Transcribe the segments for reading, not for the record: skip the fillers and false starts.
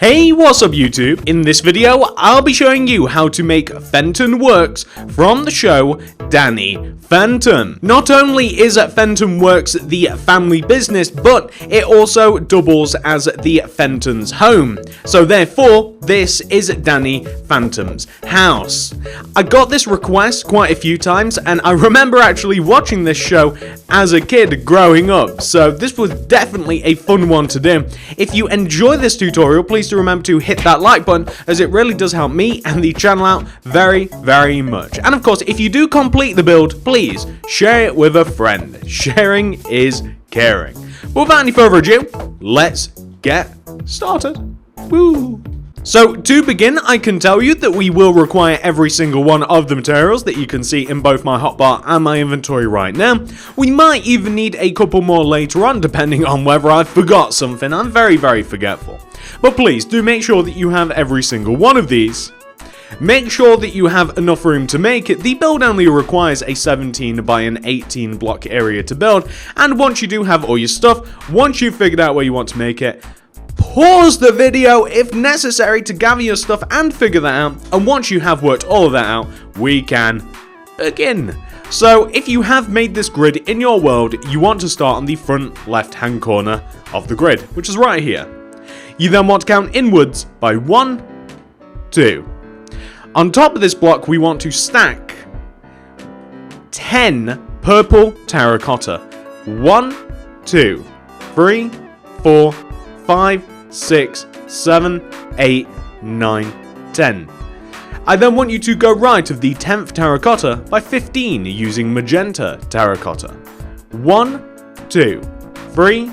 Hey, what's up YouTube? In this video, I'll be showing you how to make Fenton Works from the show Danny Fenton. Not only is Fenton Works the family business, but it also doubles as the Fenton's home. So therefore, this is Danny Fenton's house. I got this request quite a few times, and I remember actually watching this show as a kid growing up, so this was definitely a fun one to do. If you enjoy this tutorial, please do remember to hit that like button, as it really does help me and the channel out very, very much. And of course, if you do complete the build, please share it with a friend. Sharing is caring. But without any further ado, let's get started. Woo! So, to begin, I can tell you that we will require every single one of the materials that you can see in both my hotbar and my inventory right now. We might even need a couple more later on, depending on whether I forgot something. I'm very, very forgetful. But please, do make sure that you have every single one of these. Make sure that you have enough room to make it. The build only requires a 17 by an 18 block area to build, and once you do have all your stuff, once you've figured out where you want to make it, pause the video if necessary to gather your stuff and figure that out, and once you have worked all of that out, we can begin. So if you have made this grid in your world, you want to start on the front left hand corner of the grid, which is right here. You then want to count inwards by 1, 2. On top of this block, we want to stack 10 purple terracotta. 1, 2, 3, 4, 5, 6, 7, 8, 9, 10. I then want you to go right of the 10th terracotta by 15 using magenta terracotta. 1, 2, 3,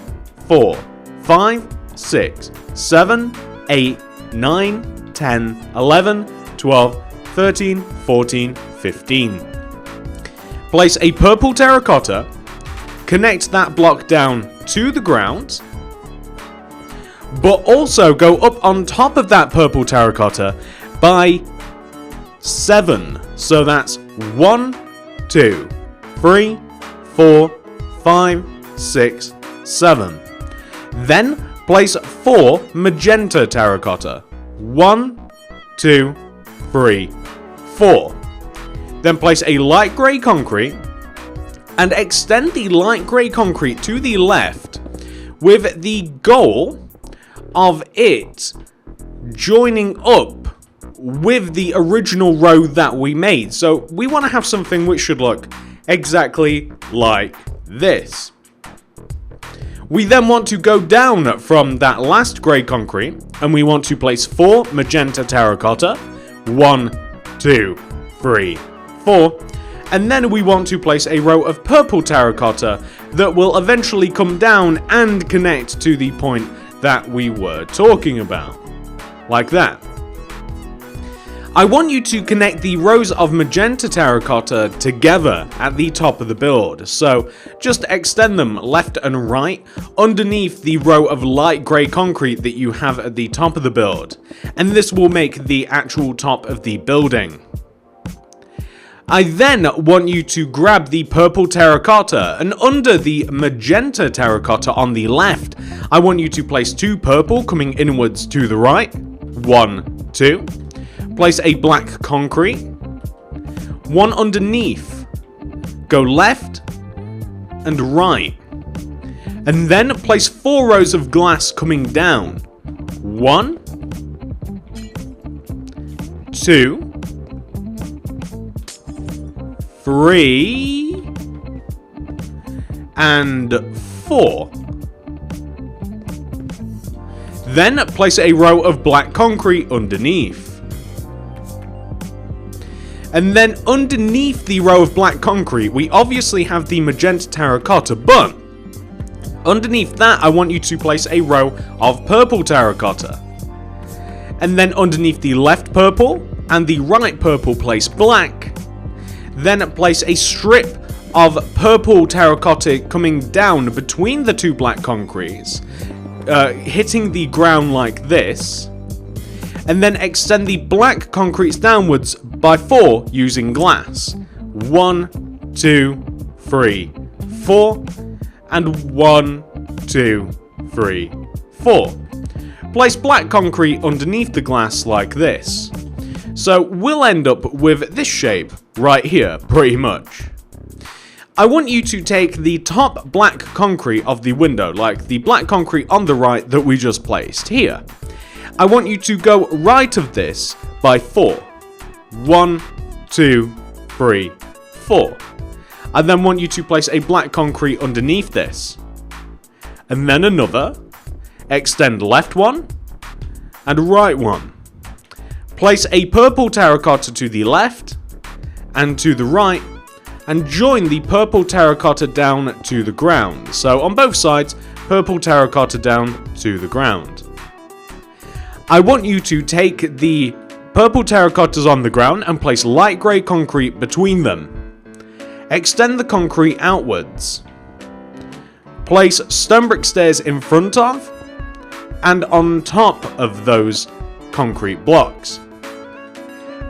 4, 5, 6, 7, 8, 9, 10, 11, 12, 13, 14, 15. Place a purple terracotta, connect that block down to the ground, but also go up on top of that purple terracotta by 7. So that's 1, 2, 3, 4, 5, 6, 7. Then place 4 magenta terracotta. 1, 2, 3, 4. Then place a light grey concrete and extend the light grey concrete to the left with the goal of it joining up with the original row that we made. So we want to have something which should look exactly like this. We then want to go down from that last grey concrete, and we want to place 4 magenta terracotta. 1, 2, 3, 4. And then we want to place a row of purple terracotta that will eventually come down and connect to the point that we were talking about. Like that. I want you to connect the rows of magenta terracotta together at the top of the build. So just extend them left and right underneath the row of light grey concrete that you have at the top of the build. And this will make the actual top of the building. I then want you to grab the purple terracotta, and under the magenta terracotta on the left, I want you to place 2 purple coming inwards to the right. 1, 2. Place a black concrete. 1 underneath. Go left and right. And then place 4 rows of glass coming down. 1, 2, 3, and 4. Then place a row of black concrete underneath. And then underneath the row of black concrete, we obviously have the magenta terracotta, but underneath that, I want you to place a row of purple terracotta. And then underneath the left purple and the right purple, place black. Then place a strip of purple terracotta coming down between the 2 black concretes, hitting the ground like this. And then extend the black concretes downwards by 4 using glass. 1, 2, 3, 4, and 1, 2, 3, 4. place black concrete underneath the glass like this. So we'll end up with this shape right here, pretty much. I want you to take the top black concrete of the window, like the black concrete on the right that we just placed here. I want you to go right of this by 4. 1, 2, 3, 4. I then want you to place a black concrete underneath this. And then another. Extend left one and right one. Place a purple terracotta to the left and to the right, and join the purple terracotta down to the ground. So on both sides, purple terracotta down to the ground. I want you to take the purple terracottas on the ground and place light grey concrete between them. Extend the concrete outwards. Place stone brick stairs in front of and on top of those concrete blocks.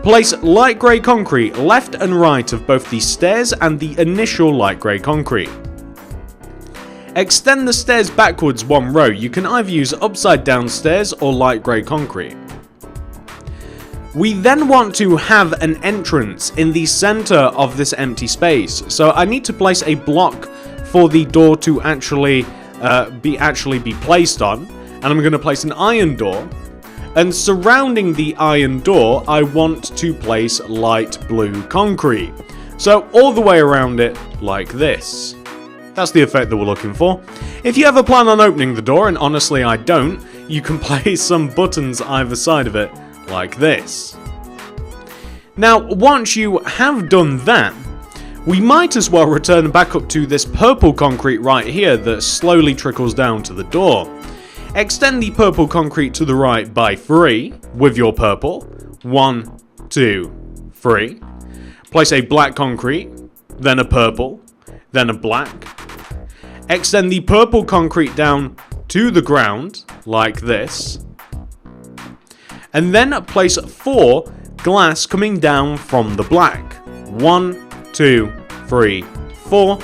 Place light grey concrete left and right of both the stairs and the initial light grey concrete. Extend the stairs backwards one row. You can either use upside down stairs or light grey concrete. We then want to have an entrance in the center of this empty space. So I need to place a block for the door to actually be placed on. And I'm going to place an iron door. And surrounding the iron door, I want to place light blue concrete. So all the way around it, like this. That's the effect that we're looking for. If you ever plan on opening the door, and honestly I don't, you can place some buttons either side of it, like this. Now, once you have done that, we might as well return back up to this purple concrete right here that slowly trickles down to the door. Extend the purple concrete to the right by 3 with your purple. 1, 2, 3. Place a black concrete, then a purple, then a black. Extend the purple concrete down to the ground, like this. And then place 4 glass coming down from the black. 1, 2, 3, 4.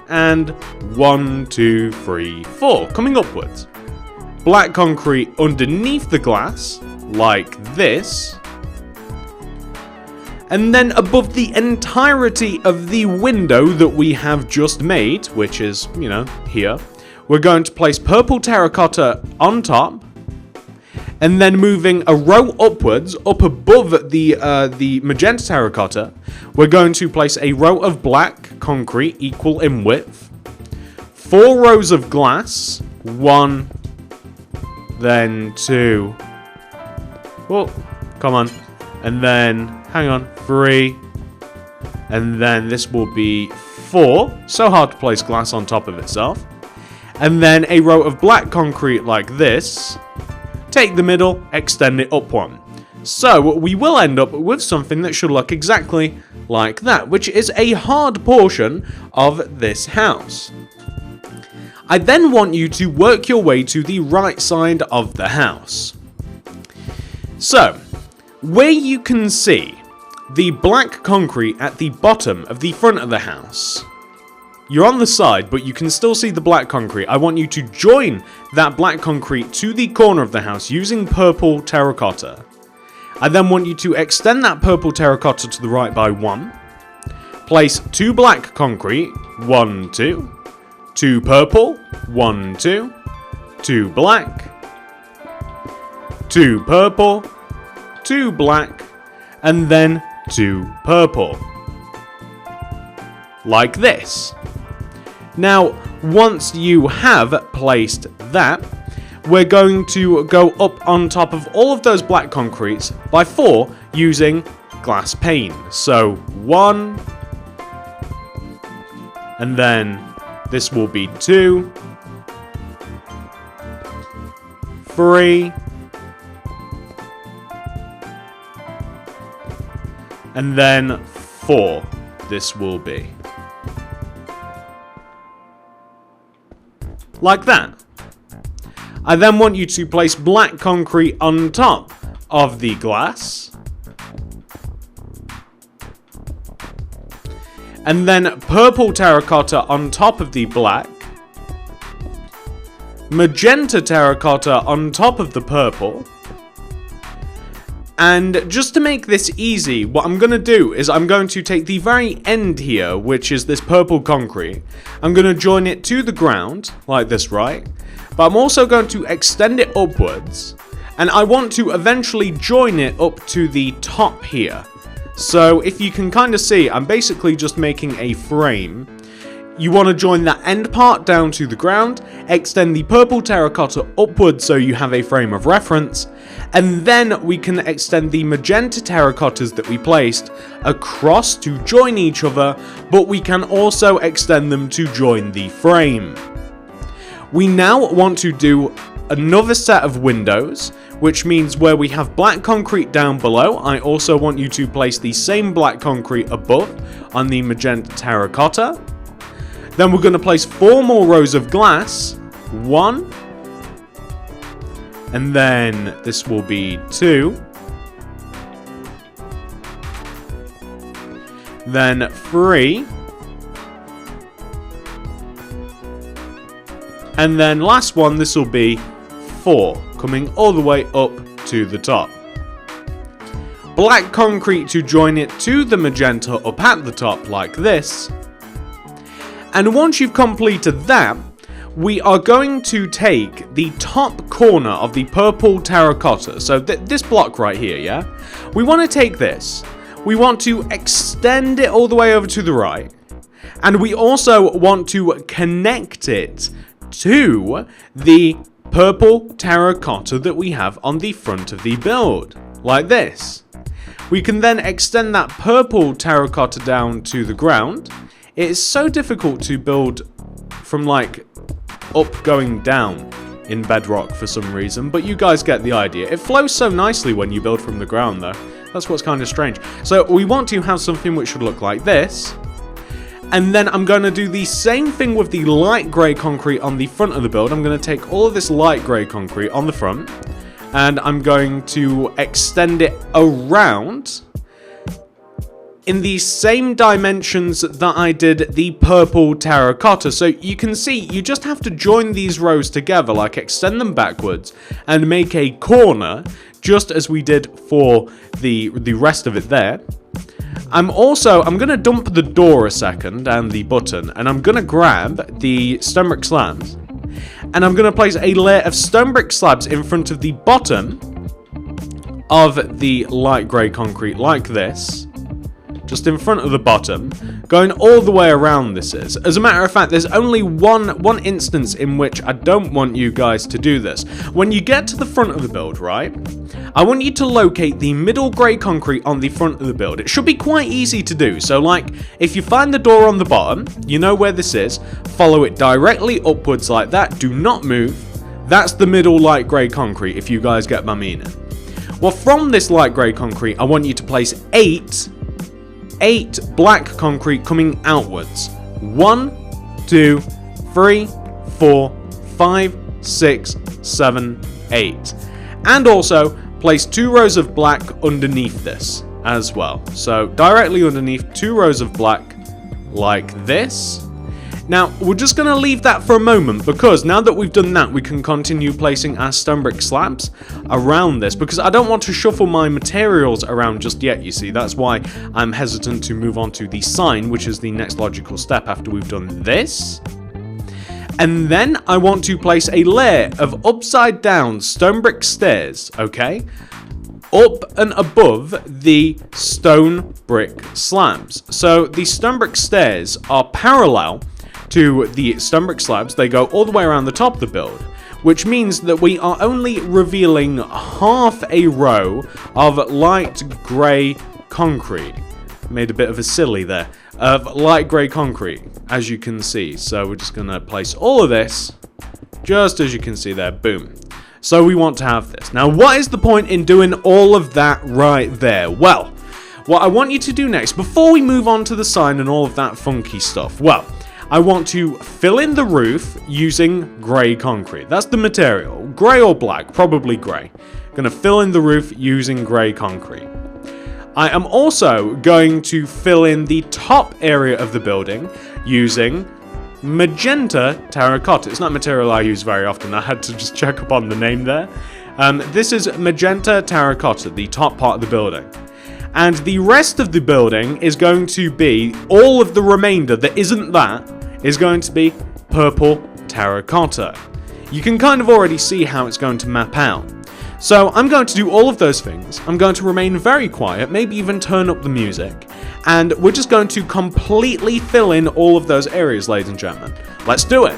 And 1, 2, 3, 4. Coming upwards. Black concrete underneath the glass, like this. And then above the entirety of the window that we have just made, which is, here, we're going to place purple terracotta on top, and then moving a row upwards, up above the magenta terracotta, we're going to place a row of black concrete equal in width, 4 rows of glass, 1, then 2, oh, come on, and then, hang on, 3, and then this will be 4, so hard to place glass on top of itself, and then a row of black concrete like this, take the middle, extend it up one. So we will end up with something that should look exactly like that, which is a hard portion of this house. I then want you to work your way to the right side of the house. So, where you can see the black concrete at the bottom of the front of the house, you're on the side, but you can still see the black concrete. I want you to join that black concrete to the corner of the house using purple terracotta. I then want you to extend that purple terracotta to the right by 1. Place 2 black concrete, 1, 2. 2 purple, 1, 2. 2 black. 2 purple. 2 black. And then 2 purple. Like this. Now, once you have placed that, we're going to go up on top of all of those black concretes by 4 using glass pane. So 1, and then this will be 2, 3, and then 4 this will be. Like that. I then want you to place black concrete on top of the glass. And then purple terracotta on top of the black. magenta terracotta on top of the purple. And just to make this easy, what I'm going to do is I'm going to take the very end here, which is this purple concrete. I'm going to join it to the ground, like this, right? But I'm also going to extend it upwards. And I want to eventually join it up to the top here. So if you can kind of see, I'm basically just making a frame. You want to join that end part down to the ground, extend the purple terracotta upwards so you have a frame of reference, and then we can extend the magenta terracottas that we placed across to join each other, but we can also extend them to join the frame. We now want to do another set of windows, which means where we have black concrete down below, I also want you to place the same black concrete above on the magenta terracotta. Then we're going to place 4 more rows of glass. 1. And then this will be 2. Then 3. And then last one, this will be 4, coming all the way up to the top. Black concrete to join it to the magenta up at the top like this. And once you've completed that, we are going to take the top corner of the purple terracotta. So this block right here, yeah? We want to take this. We want to extend it all the way over to the right. And we also want to connect it to the purple terracotta that we have on the front of the build. Like this. We can then extend that purple terracotta down to the ground. It is so difficult to build from like up going down in bedrock for some reason, but you guys get the idea. It flows so nicely when you build from the ground though. That's what's kind of strange. So we want to have something which should look like this. And then I'm going to do the same thing with the light grey concrete on the front of the build. I'm going to take all of this light grey concrete on the front and I'm going to extend it around in the same dimensions that I did the purple terracotta. So you can see, you just have to join these rows together, like extend them backwards and make a corner, just as we did for the rest of it there. I'm going to dump the door a second and the button, and I'm going to grab the stone brick slabs, and I'm going to place a layer of stone brick slabs in front of the bottom of the light grey concrete like this. Just in front of the bottom, going all the way around this is. As a matter of fact, there's only one instance in which I don't want you guys to do this. When you get to the front of the build, right, I want you to locate the middle grey concrete on the front of the build. It should be quite easy to do. So like, if you find the door on the bottom, you know where this is, follow it directly upwards like that, do not move. That's the middle light grey concrete, if you guys get my meaning. Well, from this light grey concrete, I want you to place 8 black concrete coming outwards. 1, 2, 3, 4, 5, 6, 7, 8. And also place 2 rows of black underneath this as well. So directly underneath 2 rows of black like this. Now we're just going to leave that for a moment, because now that we've done that, we can continue placing our stone brick slabs around this, because I don't want to shuffle my materials around just yet, you see. That's why I'm hesitant to move on to the sign, which is the next logical step after we've done this. And then I want to place a layer of upside down stone brick stairs, okay, up and above the stone brick slabs. So the stone brick stairs are parallel to the stone brick slabs. They go all the way around the top of the build, which means that we are only revealing half a row of light grey concrete. Made a bit of a silly there. Of light grey concrete, as you can see. So we're just going to place all of this, just as you can see there, boom. So we want to have this. Now, what is the point in doing all of that right there? Well, what I want you to do next, before we move on to the sign and all of that funky stuff, well, I want to fill in the roof using grey concrete. That's the material. Grey or black, probably grey. Gonna fill in the roof using grey concrete. I am also going to fill in the top area of the building using magenta terracotta. It's not a material I use very often. I had to just check up on the name there. This is magenta terracotta, the top part of the building. And the rest of the building is going to be, all of the remainder that isn't that, is going to be purple terracotta. You can kind of already see how it's going to map out. So I'm going to do all of those things. I'm going to remain very quiet, maybe even turn up the music. And we're just going to completely fill in all of those areas, ladies and gentlemen. Let's do it.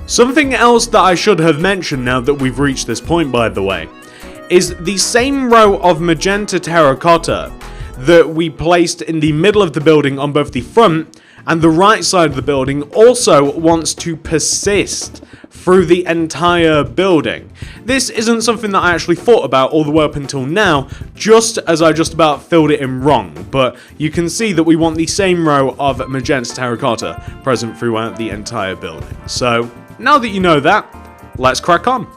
Something else that I should have mentioned now that we've reached this point, by the way, is the same row of magenta terracotta that we placed in the middle of the building on both the front and the right side of the building also wants to persist through the entire building. This isn't something that I actually thought about all the way up until now, just as I just about filled it in wrong, but you can see that we want the same row of magenta terracotta present throughout the entire building. So, now that you know that, let's crack on.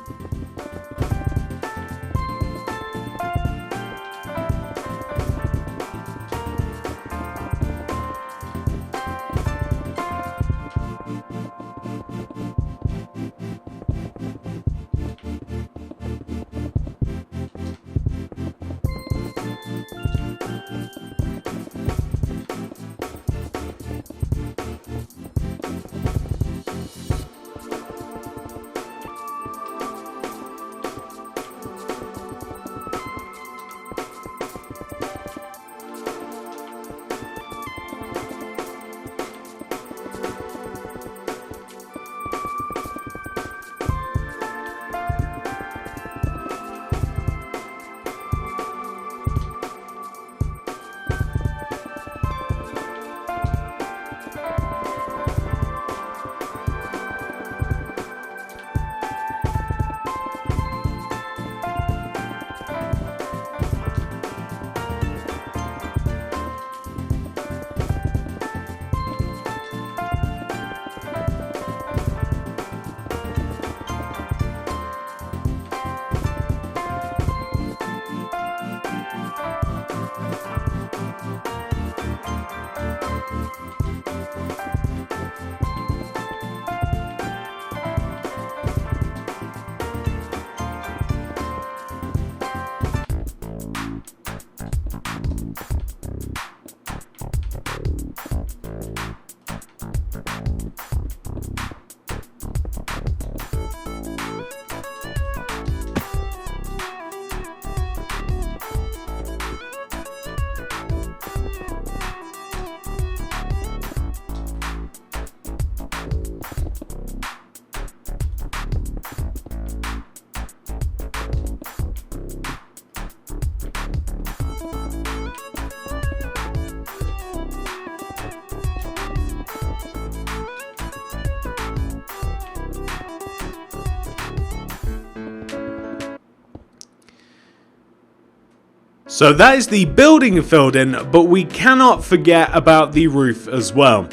So that is the building filled in, but we cannot forget about the roof as well.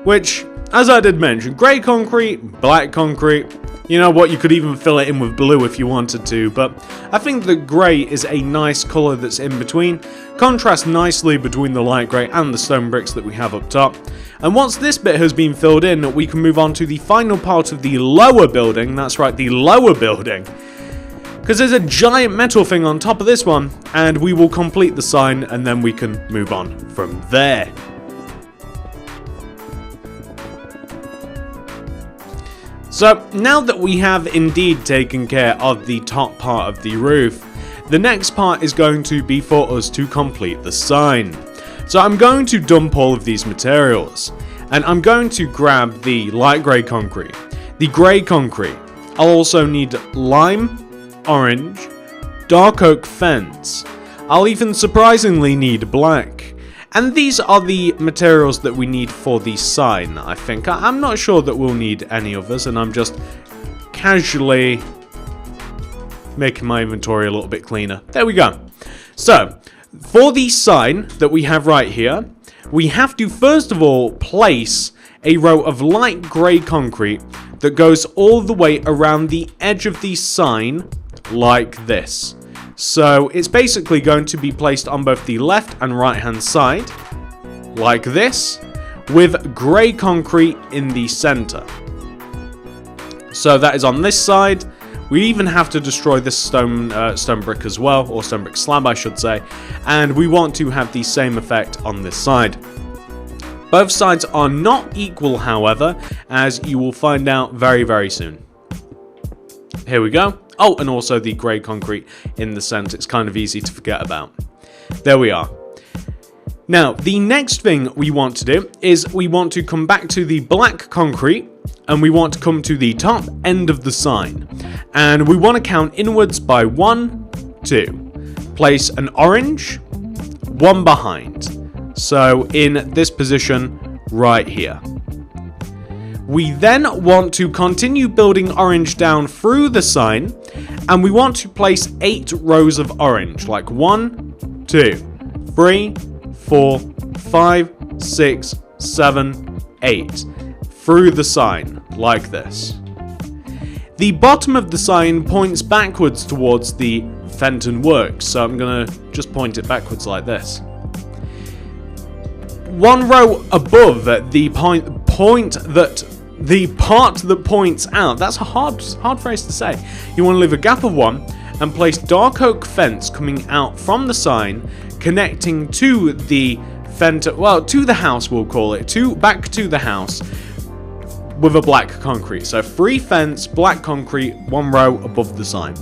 Which, as I did mention, grey concrete, black concrete, you know what, you could even fill it in with blue if you wanted to, but I think that grey is a nice colour that's in between, contrasts nicely between the light grey and the stone bricks that we have up top. And once this bit has been filled in, we can move on to the final part of the lower building, that's right, the lower building. Because there's a giant metal thing on top of this one, and we will complete the sign and then we can move on from there. So now that we have indeed taken care of the top part of the roof, the next part is going to be for us to complete the sign. So I'm going to dump all of these materials, and I'm going to grab the light grey concrete, the grey concrete. I'll also need lime, orange, dark oak fence. I'll even surprisingly need black. And these are the materials that we need for the sign, I think. I'm not sure that we'll need any others, and I'm just casually making my inventory a little bit cleaner. There we go. So, for the sign that we have right here, we have to first of all place a row of light grey concrete that goes all the way around the edge of the sign like this. So it's basically going to be placed on both the left and right hand side like this, with grey concrete in the center. So that is on this side. We even have to destroy this stone brick as well, or stone brick slab I should say, and we want to have the same effect on this side. Both sides are not equal, however, as you will find out very, very soon. Here we go. Oh, and also the grey concrete in the centre. It's kind of easy to forget about. There we are. Now, the next thing we want to do is we want to come back to the black concrete, and we want to come to the top end of the sign. And we want to count inwards by 1, 2. Place an orange, one behind. So in this position right here. We then want to continue building orange down through the sign, and we want to place 8 rows of orange, like 1, 2, 3, 4, 5, 6, 7, 8, through the sign, like this. The bottom of the sign points backwards towards the Fenton works, so I'm going to just point it backwards like this. One row above the part that points out, that's a hard phrase to say. You want to leave a gap of 1 and place dark oak fence coming out from the sign, connecting to the Fenton, well, to the house we'll call it, back to the house, with a black concrete. So 3 fence, black concrete, 1 row above the sign.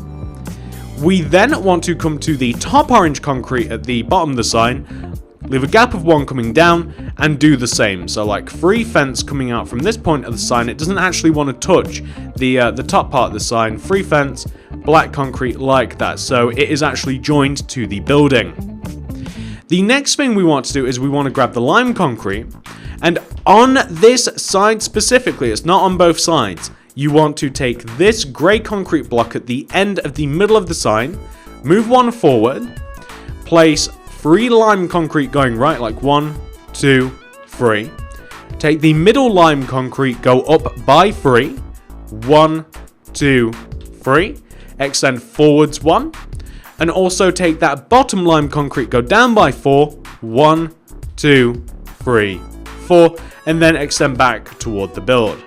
We then want to come to the top orange concrete at the bottom of the sign, leave a gap of 1 coming down, and do the same. So like 3 fence coming out from this point of the sign. It doesn't actually want to touch the top part of the sign. 3 fence, black concrete like that. So it is actually joined to the building. The next thing we want to do is we want to grab the lime concrete, and on this side specifically, it's not on both sides, you want to take this grey concrete block at the end of the middle of the sign, move 1 forward, place 3 lime concrete going right, like 1, 2, 3. Take the middle lime concrete, go up by 3, 1, 2, 3. Extend forwards 1. And also take that bottom lime concrete, go down by 4, 1, 2, 3, 4, and then extend back toward the build.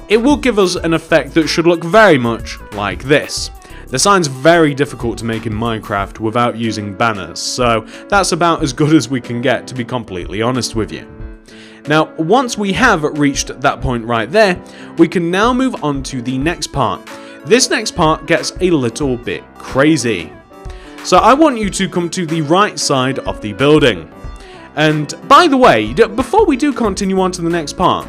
It will give us an effect that should look very much like this. The sign's very difficult to make in Minecraft without using banners, so that's about as good as we can get, to be completely honest with you. Now, once we have reached that point right there, we can now move on to the next part. This next part gets a little bit crazy. So I want you to come to the right side of the building. And by the way, before we do continue on to the next part,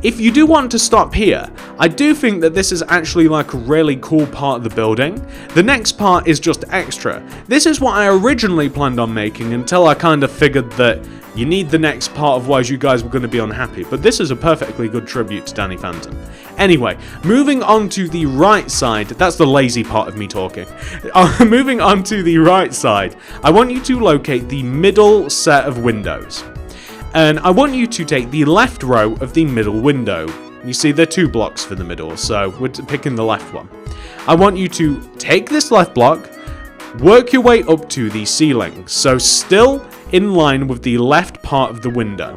if you do want to stop here, I do think that this is actually like a really cool part of the building. The next part is just extra. This is what I originally planned on making until I kind of figured that you need the next part, otherwise you guys were going to be unhappy. But this is a perfectly good tribute to Danny Fenton. Anyway, moving on to the right side, that's the lazy part of me talking. Moving on to the right side, I want you to locate the middle set of windows. And I want you to take the left row of the middle window. You see, there are 2 blocks for the middle, so we're picking the left one. I want you to take this left block, work your way up to the ceiling, so still in line with the left part of the window.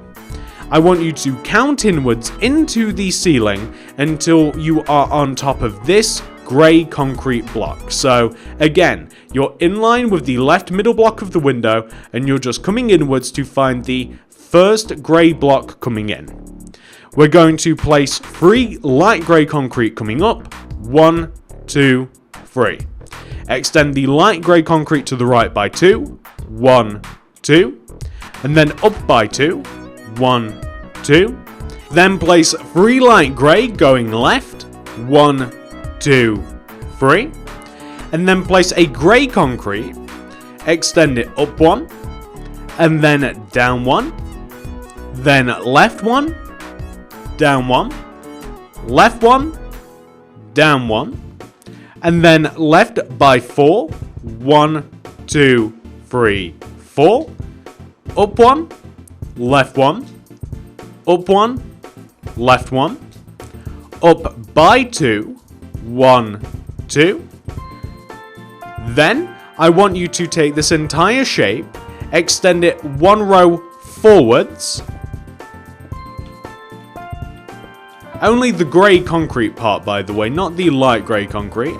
I want you to count inwards into the ceiling until you are on top of this grey concrete block. So again, you're in line with the left middle block of the window, and you're just coming inwards to find the first grey block coming in. we're going to place 3 light grey concrete coming up. 1, 2, 3. Extend the light grey concrete to the right by 2. 1, 2. And then up by 2. 1, 2. Then place 3 light grey going left. 1, 2, 3. And then place a grey concrete. Extend it up 1. And then down 1. Then left 1. Down 1. Left 1. Down 1. And then left by 4. 1, 2, 3, 4. Up 1. Left 1. Up 1. Left 1. Up by 2. 1, 2. Then I want you to take this entire shape, extend it 1 row forwards. Only the grey concrete part, by the way, not the light grey concrete.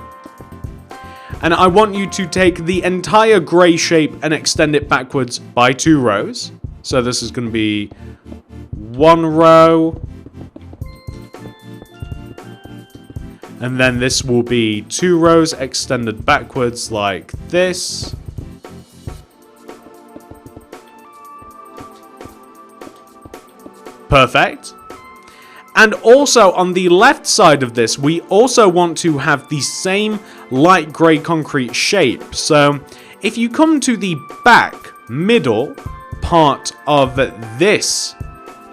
And I want you to take the entire grey shape and extend it backwards by 2 rows. So this is going to be 1 row. And then this will be 2 rows extended backwards like this. Perfect. And also on the left side of this, we also want to have the same light grey concrete shape. So if you come to the back middle part of this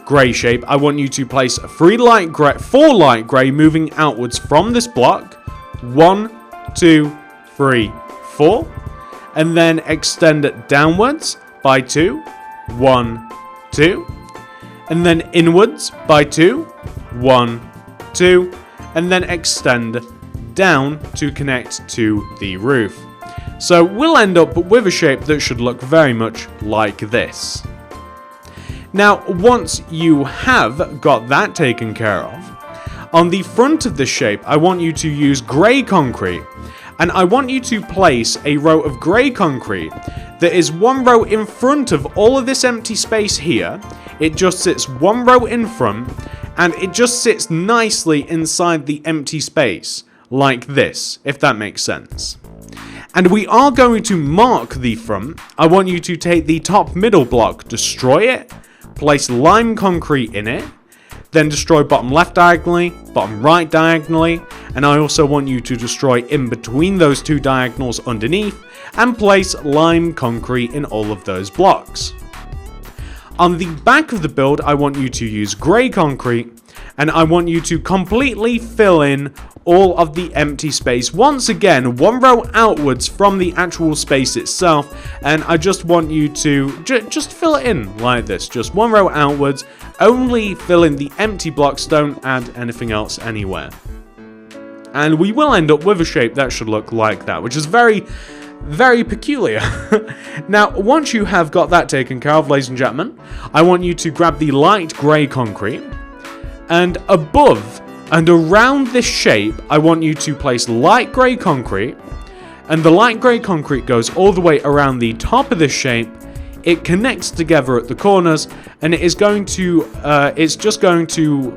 grey shape, I want you to place 4 light grey moving outwards from this block. 1, 2, 3, 4. And then extend it downwards by 2. 1, 2. And then inwards by 2. 1, 2. And then extend down to connect to the roof. So we'll end up with a shape that should look very much like this. Now, once you have got that taken care of, on the front of the shape, I want you to use grey concrete. And I want you to place a row of grey concrete that is 1 row in front of all of this empty space here. It just sits 1 row in front, and it just sits nicely inside the empty space, like this, if that makes sense. And we are going to mark the front. I want you to take the top middle block, destroy it, place lime concrete in it, then destroy bottom left diagonally, bottom right diagonally, and I also want you to destroy in between those 2 diagonals underneath, and place lime concrete in all of those blocks. On the back of the build, I want you to use grey concrete, and I want you to completely fill in all of the empty space. Once again, 1 row outwards from the actual space itself, and I just want you to just fill it in like this. Just 1 row outwards, only fill in the empty blocks, don't add anything else anywhere. And we will end up with a shape that should look like that, which is very, very peculiar. Now, once you have got that taken care of, ladies and gentlemen, I want you to grab the light grey concrete, and above and around this shape, I want you to place light grey concrete, and the light grey concrete goes all the way around the top of this shape. It connects together at the corners, and it is going to, it's just going to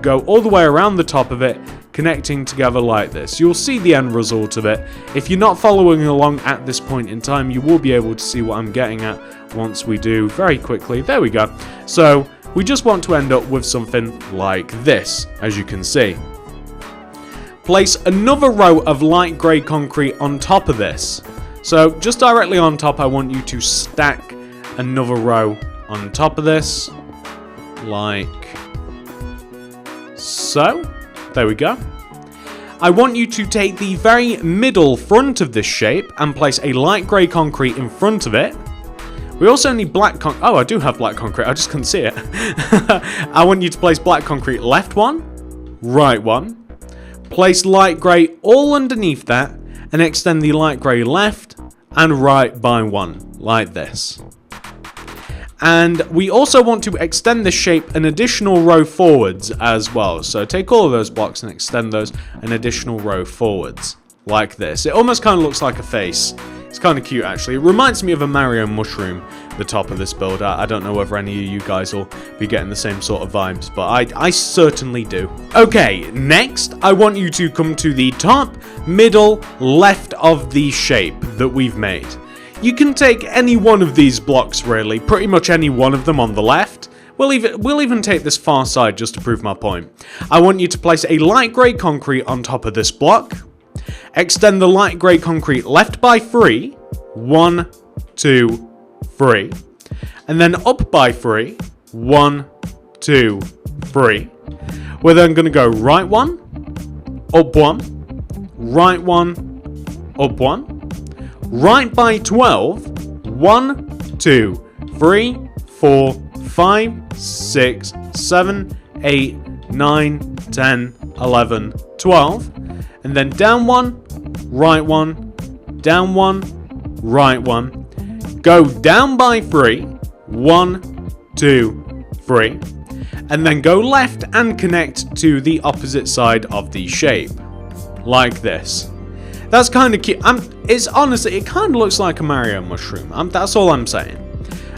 go all the way around the top of it, connecting together like this. You'll see the end result of it. If you're not following along at this point in time, you will be able to see what I'm getting at once we do very quickly. There we go. So we just want to end up with something like this, as you can see. Place another row of light grey concrete on top of this. So just directly on top, I want you to stack another row on top of this, like so. There we go. I want you to take the very middle front of this shape and place a light grey concrete in front of it. We also need black oh, I do have black concrete, I just couldn't see it. I want you to place black concrete left 1, right 1. Place light grey all underneath that, and extend the light grey left and right by 1, like this. And we also want to extend the shape an additional row forwards as well. So take all of those blocks and extend those an additional row forwards, like this. It almost kind of looks like a face. It's kind of cute, actually. It reminds me of a Mario mushroom the top of this build. I don't know whether any of you guys will be getting the same sort of vibes, but I certainly do. Okay, next, I want you to come to the top, middle, left of the shape that we've made. You can take any one of these blocks, really, pretty much any one of them on the left. We'll even take this far side just to prove my point. I want you to place a light grey concrete on top of this block. Extend the light grey concrete left by 3. 1, 2, 3. And then up by 3. 1, 2, 3. We're then going to go right 1, up 1, right 1, up 1. Right by 12. 1, 2, 3, 4, 5, 6, 7, 8, 9, 10, 11, 12. And then down 1, right 1, down 1, right 1. Go down by 3. 1, 2, 3. And then go left and connect to the opposite side of the shape. Like this. That's kind of cute. It's honestly, it kind of looks like a Mario mushroom. That's all I'm saying.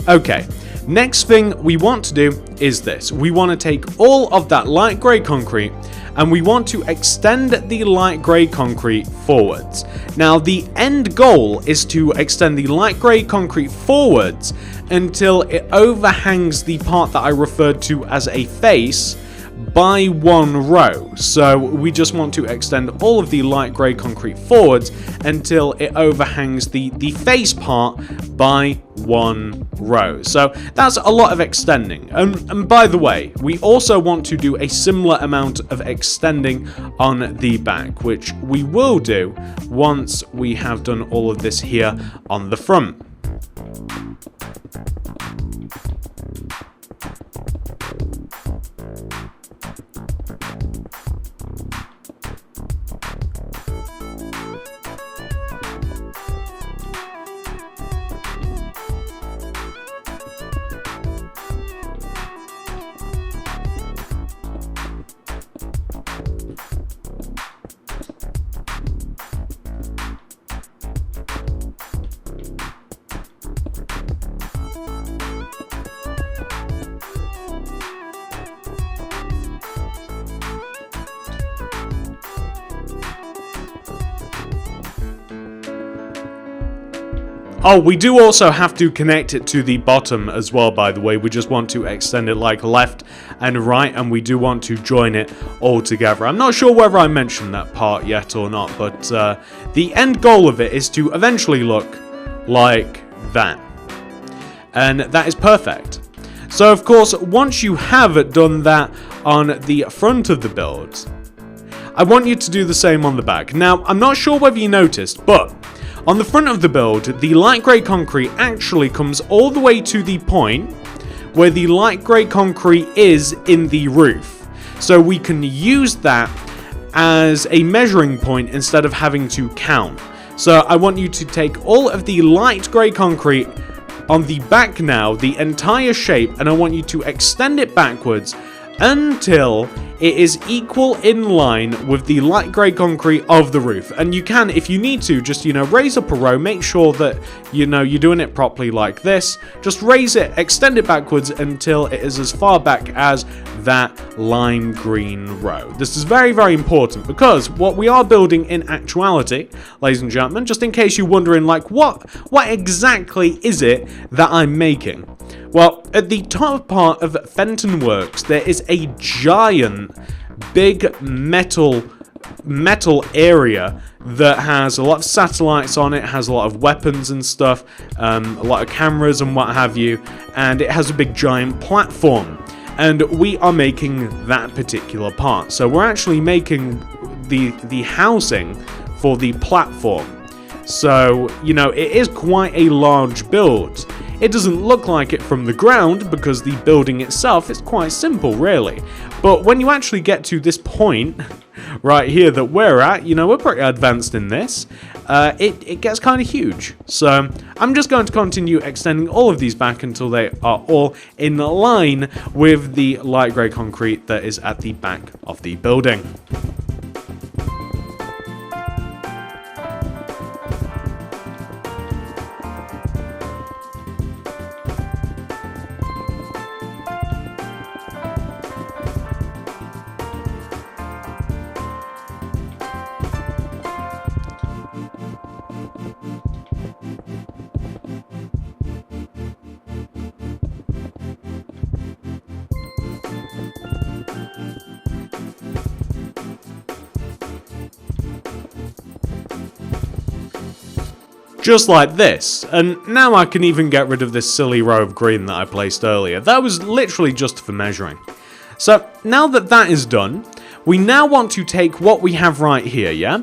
Okay. Next thing we want to do is this. We want to take all of that light grey concrete and we want to extend the light grey concrete forwards. Now the end goal is to extend the light grey concrete forwards until it overhangs the part that I referred to as a face by 1 row. So we just want to extend all of the light grey concrete forwards until it overhangs the face part by 1 row. So that's a lot of extending. And by the way, we also want to do a similar amount of extending on the back, which we will do once we have done all of this here on the front. Oh, we do also have to connect it to the bottom as well, by the way. We just want to extend it like left and right, and we do want to join it all together. I'm not sure whether I mentioned that part yet or not, but the end goal of it is to eventually look like that. And that is perfect. So, of course, once you have done that on the front of the build, I want you to do the same on the back. Now, I'm not sure whether you noticed, but on the front of the build, the light grey concrete actually comes all the way to the point where the light grey concrete is in the roof. So we can use that as a measuring point instead of having to count. So I want you to take all of the light grey concrete on the back now, the entire shape, and I want you to extend it backwards until it is equal in line with the light grey concrete of the roof. And you can, if you need to, just, raise up a row, make sure that, you're doing it properly like this. Just raise it, extend it backwards until it is as far back as that lime green row. This is very, very important because what we are building in actuality, ladies and gentlemen, just in case you're wondering, like, what exactly is it that I'm making? Well, at the top part of Fenton Works, there is a giant, big metal area that has a lot of satellites on it, has a lot of weapons and stuff, a lot of cameras and what have you, and it has a big giant platform. And we are making that particular part. So we're actually making the housing for the platform. So, it is quite a large build. It doesn't look like it from the ground because the building itself is quite simple, really. But when you actually get to this point right here that we're at, we're pretty advanced in this, it gets kind of huge. So I'm just going to continue extending all of these back until they are all in line with the light grey concrete that is at the back of the building. Just like this, and now I can even get rid of this silly row of green that I placed earlier. That was literally just for measuring. So now that that is done, we now want to take what we have right here, yeah?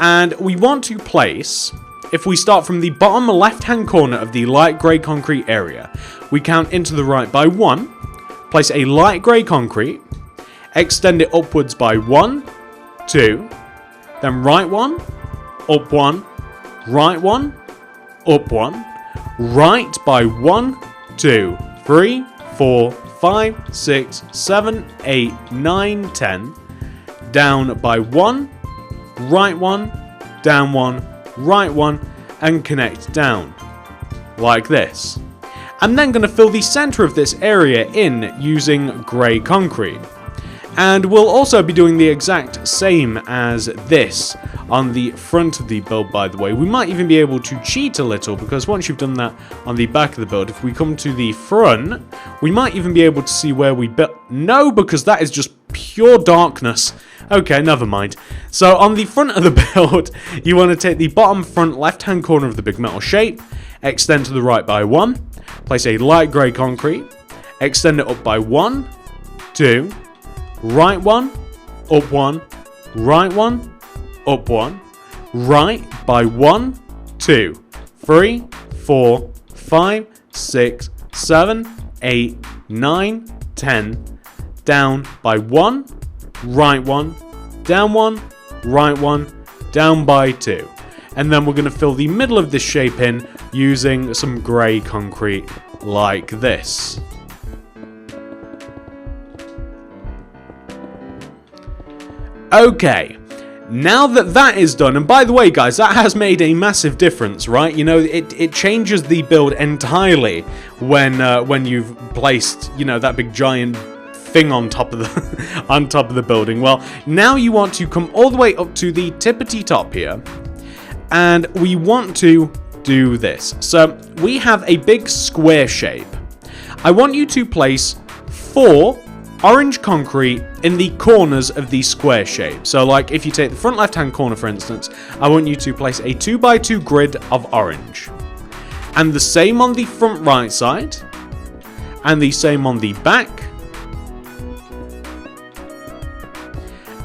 And we want to place, if we start from the bottom left-hand corner of the light grey concrete area, we count into the right by 1, place a light grey concrete, extend it upwards by 1, 2, then right 1, up 1, right 1, up 1, right by 1, 2, 3, 4, 5, 6, 7, 8, 9, 10, down by 1, right 1, down 1, right 1, and connect down, like this. I'm then going to fill the center of this area in using grey concrete. And we'll also be doing the exact same as this on the front of the build, by the way. We might even be able to cheat a little, because once you've done that on the back of the build, if we come to the front, we might even be able to see where we built. No, because that is just pure darkness. Okay, never mind. So on the front of the build, you want to take the bottom front left-hand corner of the big metal shape, extend to the right by 1, place a light grey concrete, extend it up by 1, 2, right 1, up 1, right 1, up 1, right by 1, 2, 3, 4, 5, 6, 7, 8, 9, 10, down by 1, right 1, down 1, right 1, down by 2. And then we're going to fill the middle of this shape in using some grey concrete like this. Okay, now that that is done, and by the way guys, that has made a massive difference, right? You know, it changes the build entirely when you've placed, you know, that big giant thing on top of the on top of the building. Well, now you want to come all the way up to the tippity top here, and we want to do this. So we have a big square shape. I want you to place 4 orange concrete in the corners of the square shape. So like if you take the front left hand corner, for instance, I want you to place a 2x2 grid of orange, and the same on the front right side, and the same on the back,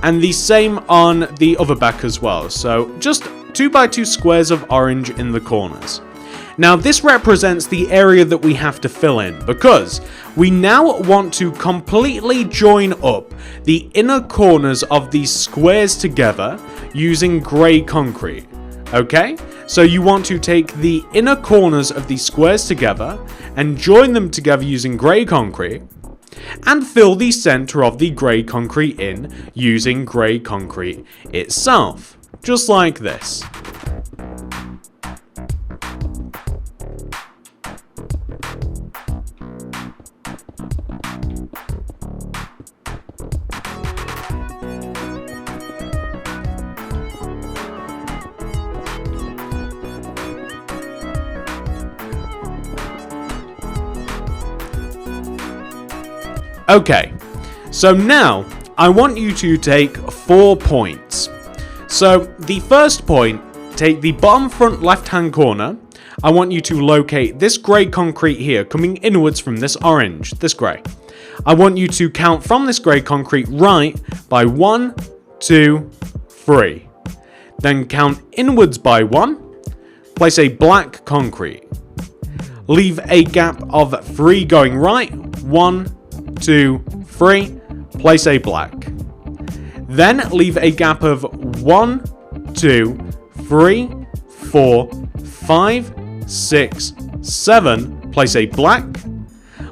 and the same on the other back as well. So just 2x2 squares of orange in the corners. Now this represents the area that we have to fill in, because we now want to completely join up the inner corners of these squares together using grey concrete. Okay, so you want to take the inner corners of these squares together and join them together using grey concrete, and fill the center of the grey concrete in using grey concrete itself, just like this. Okay, so now I want you to take 4 points. So the first point, take the bottom front left hand corner. I want you to locate this grey concrete here coming inwards from this orange, this grey. I want you to count from this grey concrete right by 1, 2, 3. Then count inwards by 1. Place a black concrete. Leave a gap of 3 going right. 1, 2, 3. Place a black. Then leave a gap of 1, 2, 3, 4, 5, 6, 7. Place a black.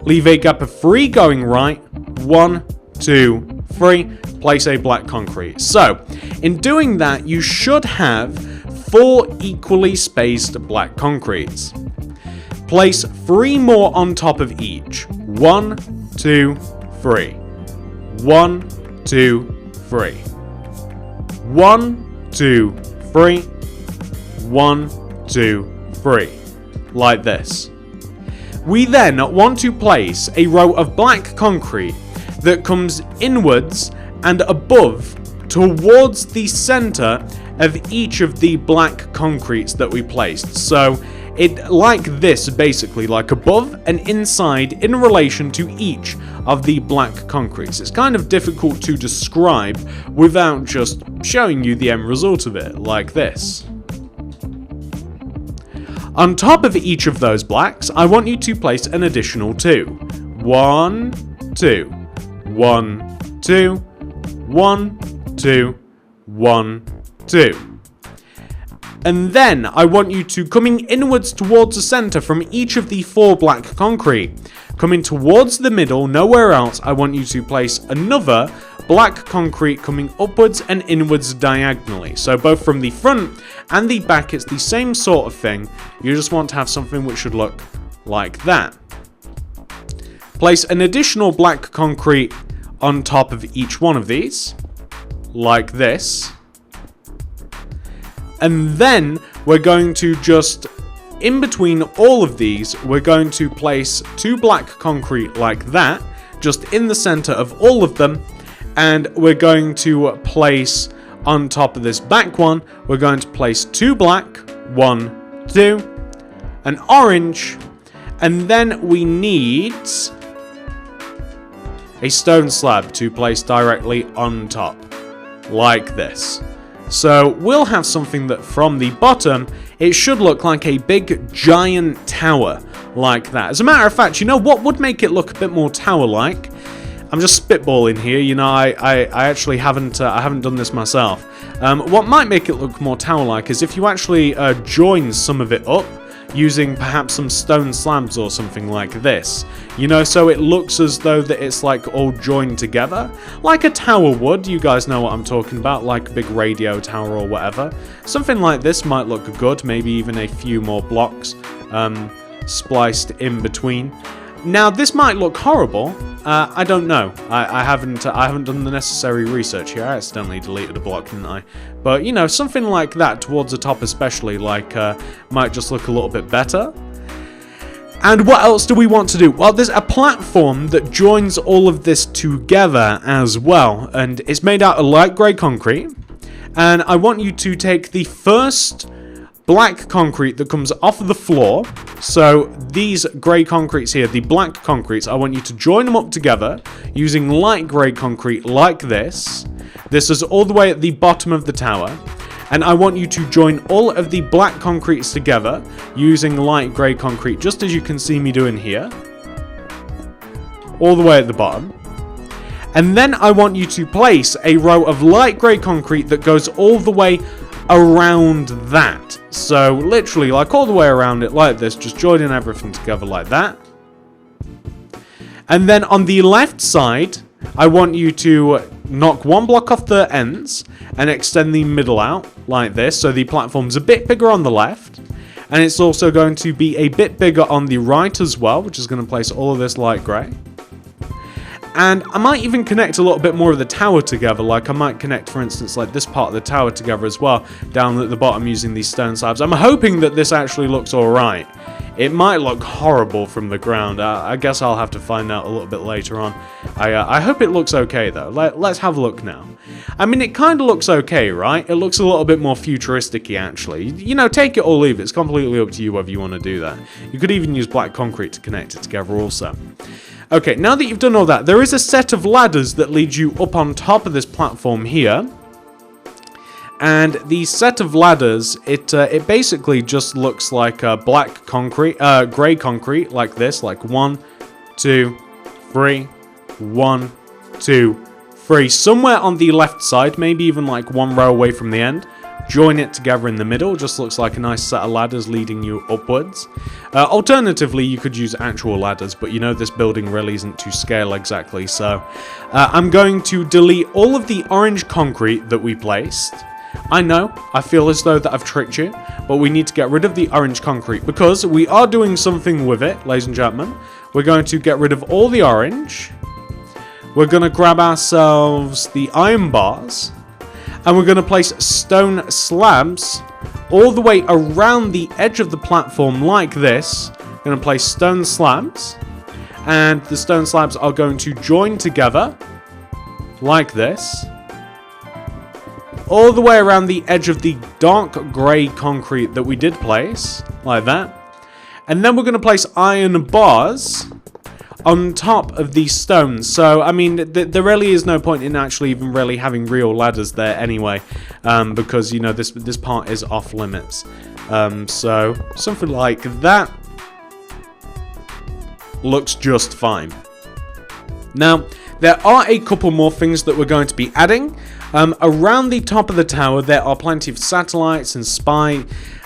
Leave a gap of 3 going right. 1, 2, 3. Place a black concrete. So, in doing that, you should have 4 equally spaced black concretes. Place 3 more on top of each. 1, 2, 3. 1, 2, 3. 1, 2, 3. 1, 2, 3, like this. We then want to place a row of black concrete that comes inwards and above towards the center of each of the black concretes that we placed. So it like this, basically, like above and inside in relation to each of the black concretes. It's kind of difficult to describe without just showing you the end result of it, like this. On top of each of those blacks, I want you to place an additional 2. 1, 2, 1, 2, 1, 2, 1, 2. And then I want you to, coming inwards towards the center from each of the 4 black concrete, coming towards the middle, nowhere else, I want you to place another black concrete coming upwards and inwards diagonally. So both from the front and the back, it's the same sort of thing. You just want to have something which should look like that. Place an additional black concrete on top of each one of these, like this. And then we're going to just, in between all of these, we're going to place 2 black concrete like that, just in the center of all of them. And we're going to place on top of this back one, we're going to place 2 black, 1, 2, an orange, and then we need a stone slab to place directly on top, like this. So we'll have something that from the bottom, it should look like a big giant tower like that. As a matter of fact, you know what would make it look a bit more tower-like? I'm just spitballing here, you know, I actually haven't done this myself. What might make it look more tower-like is if you actually join some of it up using perhaps some stone slabs or something like this. You know, so it looks as though that it's like all joined together. Like a tower would, you guys know what I'm talking about, like a big radio tower or whatever. Something like this might look good, maybe even a few more blocks spliced in between. Now, this might look horrible. I don't know. I haven't done the necessary research here. I accidentally deleted a block, didn't I? But, you know, something like that towards the top especially, like, might just look a little bit better. And what else do we want to do? Well, there's a platform that joins all of this together as well. And it's made out of light grey concrete. And I want you to take the first black concrete that comes off of the floor. So these grey concretes here, the black concretes, I want you to join them up together using light grey concrete like this. This is all the way at the bottom of the tower. And I want you to join all of the black concretes together using light grey concrete, just as you can see me doing here. All the way at the bottom. And then I want you to place a row of light grey concrete that goes all the way around that. So literally like all the way around it like this, just joining everything together like that. And then on the left side, I want you to knock 1 block off the ends and extend the middle out like this. So the platform's a bit bigger on the left. And it's also going to be a bit bigger on the right as well, which is going to place all of this light grey. And I might even connect a little bit more of the tower together, like I might connect, for instance, like this part of the tower together as well, down at the bottom using these stone slabs. I'm hoping that this actually looks alright. It might look horrible from the ground. I guess I'll have to find out a little bit later on. I hope it looks okay, though. Let's have a look now. I mean, it kind of looks okay, right? It looks a little bit more futuristic-y, actually. You know, take it or leave it. It's completely up to you whether you want to do that. You could even use black concrete to connect it together also. Okay, now that you've done all that, there is a set of ladders that lead you up on top of this platform here. And the set of ladders, it basically just looks like black concrete, grey concrete, like this, like 1, 2, 3, 1, 2, 3. Somewhere on the left side, maybe even like 1 row away from the end. Join it together in the middle, just looks like a nice set of ladders leading you upwards. Alternatively, you could use actual ladders, but you know this building really isn't to scale exactly, so I'm going to delete all of the orange concrete that we placed. I know, I feel as though that I've tricked you, but we need to get rid of the orange concrete because we are doing something with it, ladies and gentlemen. We're going to get rid of all the orange. We're going to grab ourselves the iron bars. And we're going to place stone slabs all the way around the edge of the platform like this. We're going to place stone slabs. And the stone slabs are going to join together like this. All the way around the edge of the dark grey concrete that we did place. Like that. And then we're going to place iron bars on top of these stones. So, I mean, there really is no point in actually even really having real ladders there anyway. Because, you know, this part is off limits. So, something like that looks just fine. Now, there are a couple more things that we're going to be adding. Around the top of the tower, there are plenty of satellites and spy...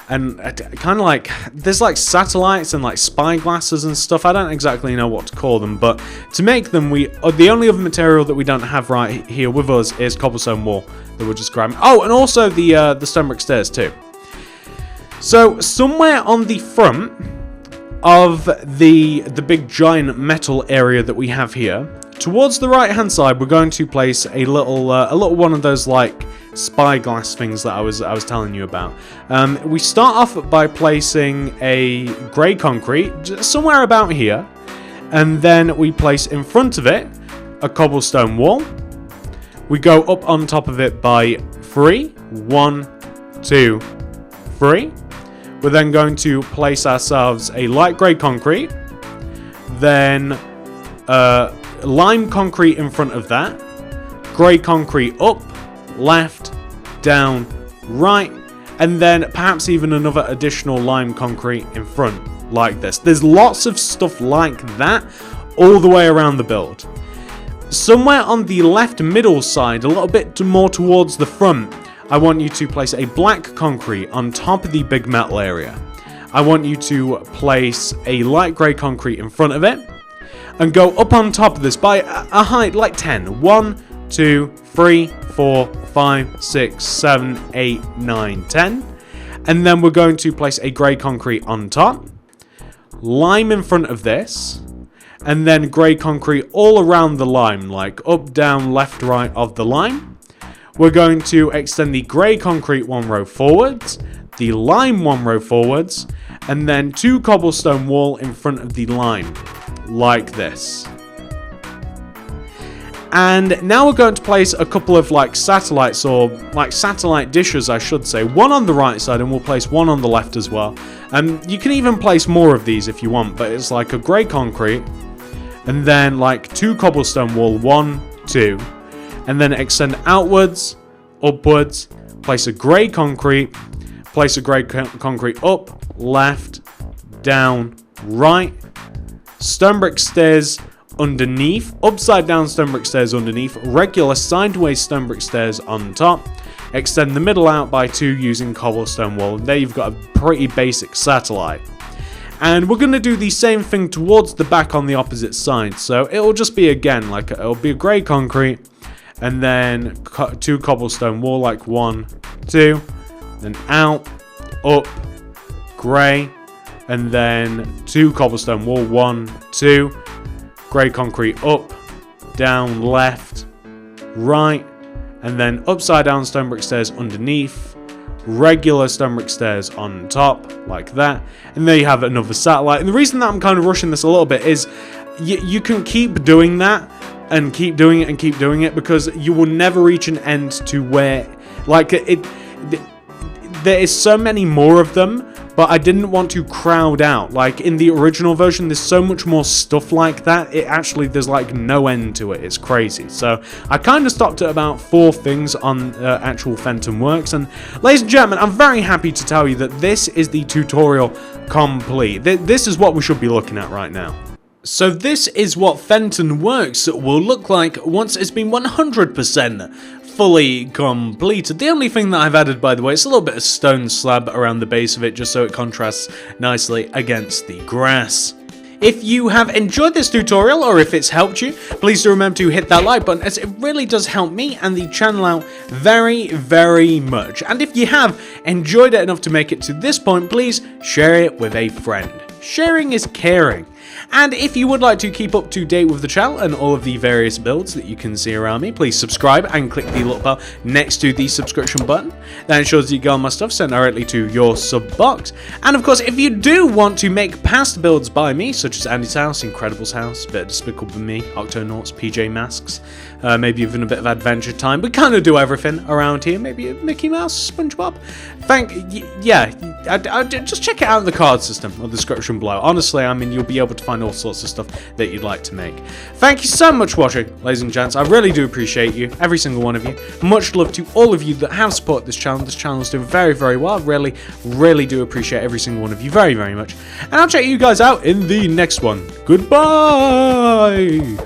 And kind of like, there's like satellites and like spy glasses and stuff. I don't exactly know what to call them, but to make them, the only other material that we don't have right here with us is cobblestone wool that we're just grabbing. Oh, and also the stone brick stairs too. So somewhere on the front of the big giant metal area that we have here, towards the right hand side, we're going to place a little one of those like spyglass things that I was telling you about. We start off by placing a grey concrete somewhere about here, and then we place in front of it a cobblestone wall. We go up on top of it by 3. 1, 2, 3. We're then going to place ourselves a light grey concrete, then lime concrete in front of that, grey concrete up, left, down, right, and then perhaps even another additional lime concrete in front, like this. There's lots of stuff like that all the way around the build. Somewhere on the left middle side, a little bit more towards the front, I want you to place a black concrete on top of the big metal area. I want you to place a light grey concrete in front of it, and go up on top of this by a height like 10. 1, 2, 3, 4, 5, 6, 7, 8, 9, 10. And then we're going to place a grey concrete on top, lime in front of this, and then grey concrete all around the lime, like up, down, left, right of the lime. We're going to extend the grey concrete 1 row forwards, the lime 1 row forwards, and then 2 cobblestone wall in front of the lime, like this. And now we're going to place a couple of like satellites, or like satellite dishes I should say, one on the right side, and we'll place one on the left as well. And you can even place more of these if you want, but it's like a grey concrete, and then like 2 cobblestone wall, 1, 2, and then extend outwards, upwards, place a grey concrete, place a grey concrete up, left, down, right, stone brick stairs underneath, upside down stone brick stairs underneath, regular sideways stone brick stairs on top, extend the middle out by 2 using cobblestone wall. There you've got a pretty basic satellite. And we're going to do the same thing towards the back on the opposite side. So it'll just be again, like it'll be a grey concrete, and then 2 cobblestone wall, like 1, 2, then out, up, grey, and then 2 cobblestone wall, 1, 2, grey concrete up, down, left, right, and then upside down stone brick stairs underneath, regular stone brick stairs on top, like that, and there you have another satellite. And the reason that I'm kind of rushing this a little bit is you can keep doing that and keep doing it and keep doing it, because you will never reach an end to where, like, there is so many more of them, but I didn't want to crowd out. Like in the original version, there's so much more stuff like that. There's like no end to it. It's crazy. So I kind of stopped at about 4 things on actual Fenton Works. And ladies and gentlemen, I'm very happy to tell you that this is the tutorial complete. This is what we should be looking at right now. So this is what Fenton Works will look like once it's been 100% fully completed. The only thing that I've added, by the way, is a little bit of stone slab around the base of it, just so it contrasts nicely against the grass. If you have enjoyed this tutorial, or if it's helped you, please do remember to hit that like button, as it really does help me and the channel out very, very much. And if you have enjoyed it enough to make it to this point, please share it with a friend. Sharing is caring. And if you would like to keep up to date with the channel and all of the various builds that you can see around me, please subscribe and click the little bell next to the subscription button. That ensures you get all my stuff sent directly to your sub box. And of course, if you do want to make past builds by me, such as Andy's house, Incredible's house, bit of Despicable Me, Octonauts, PJ Masks, maybe even a bit of Adventure Time, we kind of do everything around here. Maybe a Mickey Mouse, SpongeBob. Just check it out in the card system or the description below. Honestly, I mean, you'll be able to find all sorts of stuff that you'd like to make. Thank you so much for watching, ladies and gents. I really do appreciate you, every single one of you. Much love to all of you that have supported this channel. This channel is doing very, very well. Really do appreciate every single one of you very, very much. And I'll check you guys out in the next one. Goodbye!